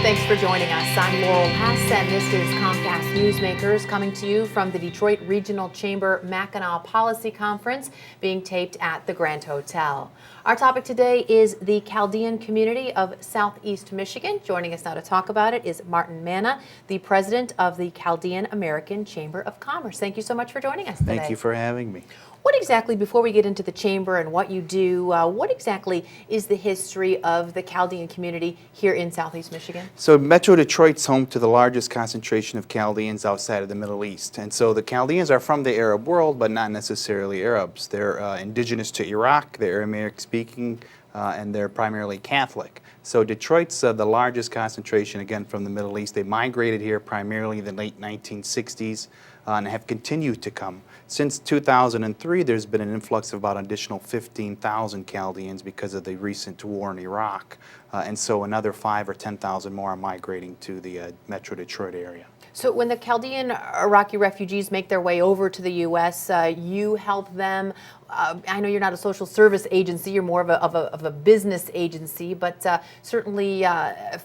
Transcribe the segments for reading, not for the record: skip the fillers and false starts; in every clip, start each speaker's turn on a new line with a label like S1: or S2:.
S1: Thanks for joining us. I'm Laurel Hess, and this is Comcast Newsmakers coming to you from the Detroit Regional Chamber Mackinac Policy Conference being taped at the Grand Hotel. Our topic today is the Chaldean community of Southeast Michigan. Joining us now to talk about it is Martin Manna, the president of the Chaldean American Chamber of Commerce. Thank you so much for joining us today.
S2: Thank you for having me.
S1: What exactly, before we get into the chamber and what you do, what exactly is the history of the Chaldean community here in Southeast Michigan?
S2: So Metro Detroit's home to the largest concentration of Chaldeans outside of the Middle East. And so the Chaldeans are from the Arab world, but not necessarily Arabs. They're indigenous to Iraq, they're Aramaic speaking, and they're primarily Catholic. So Detroit's the largest concentration, again, from the Middle East. They migrated here primarily in the late 1960s and have continued to come. Since 2003, there's been an influx of about an additional 15,000 Chaldeans because of the recent war in Iraq. And so another 5,000 or 10,000 more are migrating to the Metro Detroit area.
S1: So when the Chaldean Iraqi refugees make their way over to the U.S., you help them. I know you're not a social service agency, you're more of a business agency, but certainly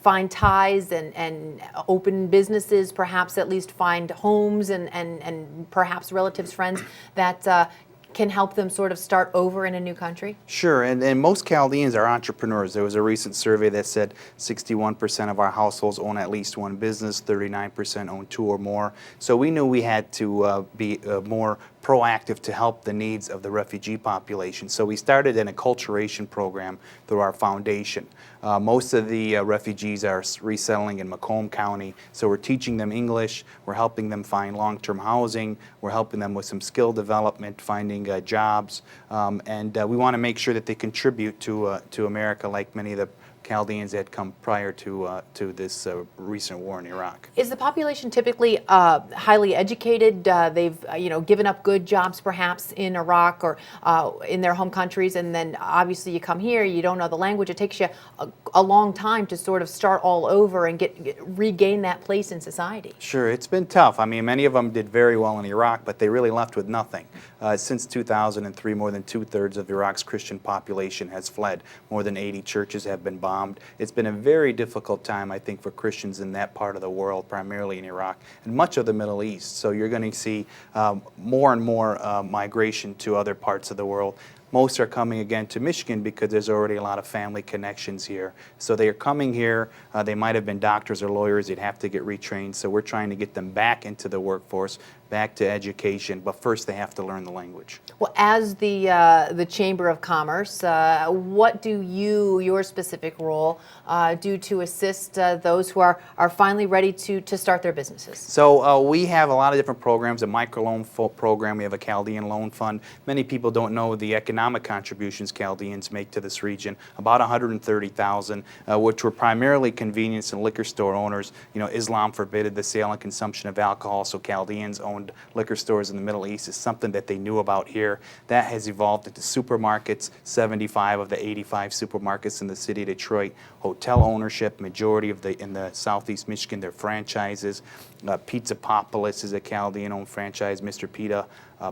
S1: find ties and open businesses, perhaps at least find homes and perhaps relatives, friends that can help them sort of start over in a new country?
S2: Sure, and most Chaldeans are entrepreneurs. There was a recent survey that said 61% of our households own at least one business, 39% own two or more. So we knew we had to be more proactive to help the needs of the refugee population. So we started an acculturation program through our foundation. Most of the refugees are resettling in Macomb County, so we're teaching them English, we're helping them find long-term housing, we're helping them with some skill development, finding jobs, and we want to make sure that they contribute to America like many of the Chaldeans that had come prior to this recent war in Iraq.
S1: Is the population typically highly educated? They've given up good jobs perhaps in Iraq or in their home countries, and then obviously you come here, you don't know the language. It takes you a long time to sort of start all over and regain that place in society.
S2: Sure, it's been tough. I mean, many of them did very well in Iraq, but they really left with nothing. Since 2003, more than 2/3 of Iraq's Christian population has fled. More than 80 churches have been bombed. It's been a very difficult time, I think, for Christians in that part of the world, primarily in Iraq, and much of the Middle East. So you're going to see more and more migration to other parts of the world. Most are coming again to Michigan because there's already a lot of family connections here. So they are coming here. They might have been doctors or lawyers. They'd have to get retrained. So we're trying to get them back into the workforce, back to education. But first, they have to learn the language.
S1: Well, as the Chamber of Commerce, what do your specific role, do to assist those who are finally ready to start their businesses?
S2: So we have a lot of different programs, a microloan program. We have a Chaldean loan fund. Many people don't know the economic contributions Chaldeans make to this region, about 130,000, which were primarily convenience and liquor store owners. You know, Islam forbade the sale and consumption of alcohol, so Chaldeans owned liquor stores in the Middle East. Is something that they knew about here. That has evolved into supermarkets, 75 of the 85 supermarkets in the city of Detroit, hotel ownership, majority of in the Southeast Michigan, they're franchises. Pizzapopolis is a Chaldean-owned franchise, Mr. Pita,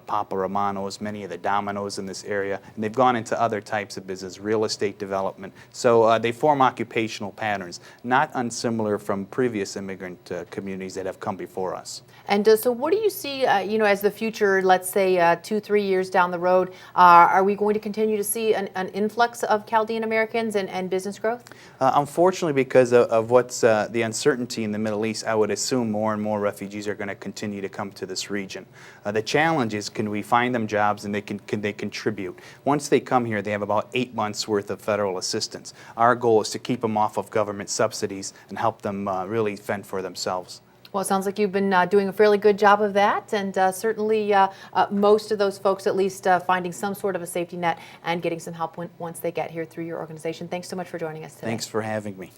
S2: Papa Romano's, many of the Domino's in this area, and they've gone into other types of business, real estate development. So they form occupational patterns, not unsimilar from previous immigrant communities that have come before us.
S1: And so what do you see, as the future, let's say 2-3 years down the road, are we going to continue to see an influx of Chaldean Americans and business growth?
S2: Unfortunately, because of what's the uncertainty in the Middle East, I would assume more and more refugees are going to continue to come to this region. The challenge is, can we find them jobs and can they contribute? Once they come here, they have about 8 months worth of federal assistance. Our goal is to keep them off of government subsidies and help them really fend for themselves.
S1: Well, it sounds like you've been doing a fairly good job of that, and certainly most of those folks at least finding some sort of a safety net and getting some help once they get here through your organization. Thanks so much for joining us today.
S2: Thanks for having me.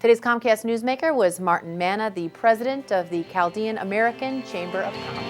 S1: Today's Comcast Newsmaker was Martin Manna, the president of the Chaldean American Chamber of Commerce.